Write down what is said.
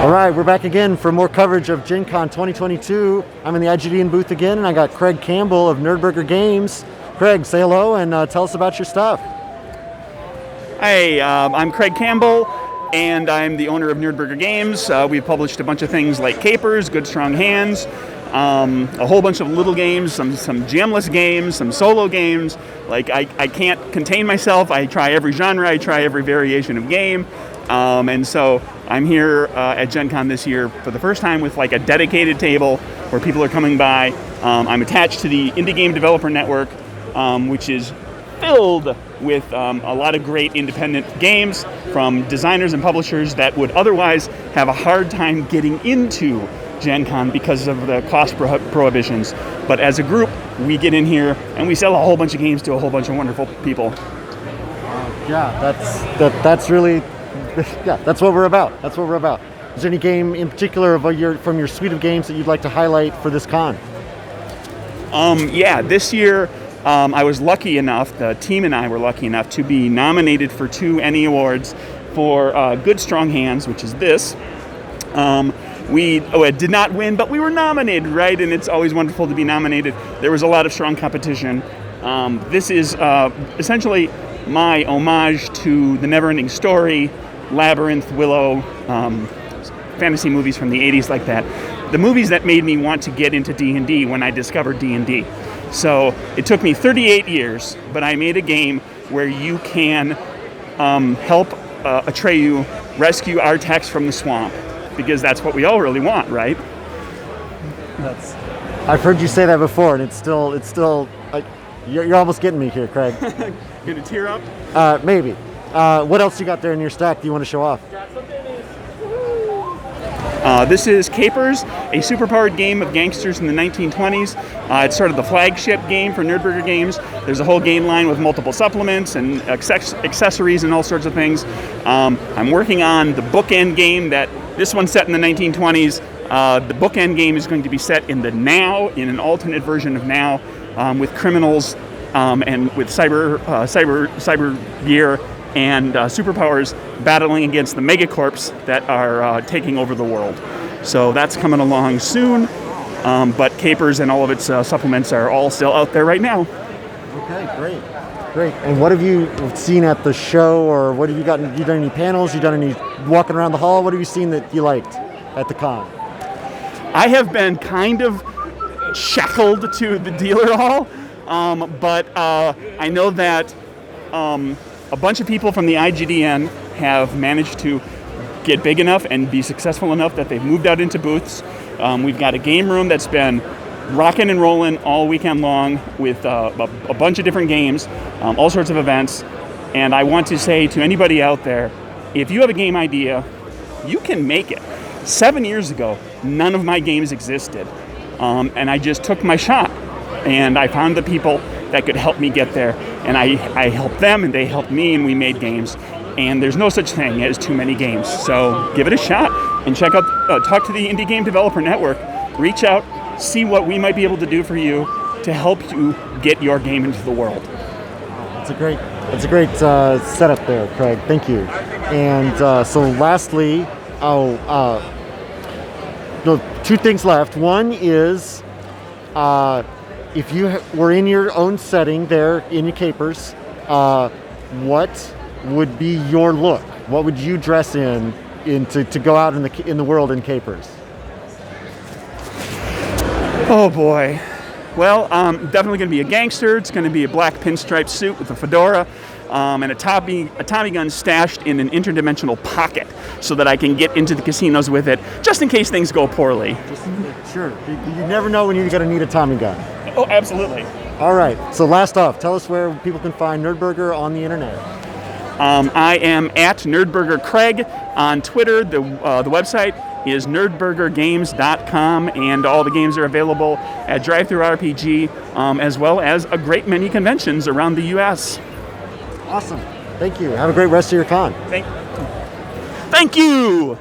All right, we're back again for more coverage of GenCon 2022. I'm in the IGDN booth again, and I got Craig Campbell of Nerdburger Games. Craig, say hello and tell us about your stuff. Hey, I'm Craig Campbell, and I'm the owner of Nerdburger Games. We've published a bunch of things like Capers, Good Strong Hands, a whole bunch of little games, some jamless games, some solo games. Like, I can't contain myself. I try every genre. I try every variation of game. And so I'm here at GenCon this year for the first time with like a dedicated table where people are coming by. I'm attached to the Indie Game Developer Network, which is filled with a lot of great independent games from designers and publishers that would otherwise have a hard time getting into GenCon because of the cost prohibitions. But as a group, we get in here and we sell a whole bunch of games to a whole bunch of wonderful people. That's really... Yeah, that's what we're about. That's what we're about. Is there any game in particular from your suite of games that you'd like to highlight for this con? This year I was lucky enough, the team and I were lucky enough to be nominated for 2 ENNIE Awards for Good Strong Hands, which is this. We did not win, but we were nominated, right? And it's always wonderful to be nominated. There was a lot of strong competition. This is essentially my homage to The Never-Ending Story, Labyrinth, Willow, fantasy movies from the 80s like that. The movies that made me want to get into D&D when I discovered D&D. So it took me 38 years, but I made a game where you can help Atreyu rescue Artax from the swamp, because that's what we all really want, right? I've heard you say that before, and it's still you're almost getting me here, Craig. Gonna tear up? Maybe. What else you got there in your stack do you want to show off? This is Capers, a superpowered game of gangsters in the 1920s. It's sort of the flagship game for Nerdburger Games. There's a whole game line with multiple supplements and accessories and all sorts of things. I'm working on the bookend game this one's set in the 1920s. The bookend game is going to be set in the now, in an alternate version of now, with criminals and with cyber gear and superpowers battling against the megacorps that are taking over the world. So that's coming along soon, but Capers and all of its supplements are all still out there right now. Okay, great. And what have you seen at the show, or what have you gotten? You done any panels? You done any walking around the hall? What have you seen that you liked at the con? I have been kind of shackled to the dealer hall, but I know that a bunch of people from the IGDN have managed to get big enough and be successful enough that they've moved out into booths. We've got a game room that's been rocking and rolling all weekend long with a bunch of different games, all sorts of events. And I want to say to anybody out there, if you have a game idea, you can make it. 7 years ago, none of my games existed. And I just took my shot. And I found the people that could help me get there. And I helped them, and they helped me, and we made games. And there's no such thing as too many games. So give it a shot and check out, talk to the Indie Game Developer Network. Reach out, see what we might be able to do for you to help you get your game into the world. That's a great setup there, Craig. Thank you. And so lastly, 2 things left. One is, if you were in your own setting there in your Capers, what would be your look? What would you dress in to go out in the world in Capers? Oh boy. Well, definitely going to be a gangster. It's going to be a black pinstripe suit with a fedora and a Tommy gun stashed in an interdimensional pocket so that I can get into the casinos with it, just in case things go poorly. Sure. You never know when you're going to need a Tommy gun. Oh, absolutely. All right. So last off, tell us where people can find Nerdburger on the internet. I am at Nerdburger Craig on Twitter. The website is nerdburgergames.com, and all the games are available at DriveThruRPG, as well as a great many conventions around the U.S. Awesome. Thank you. Have a great rest of your con. Thank you.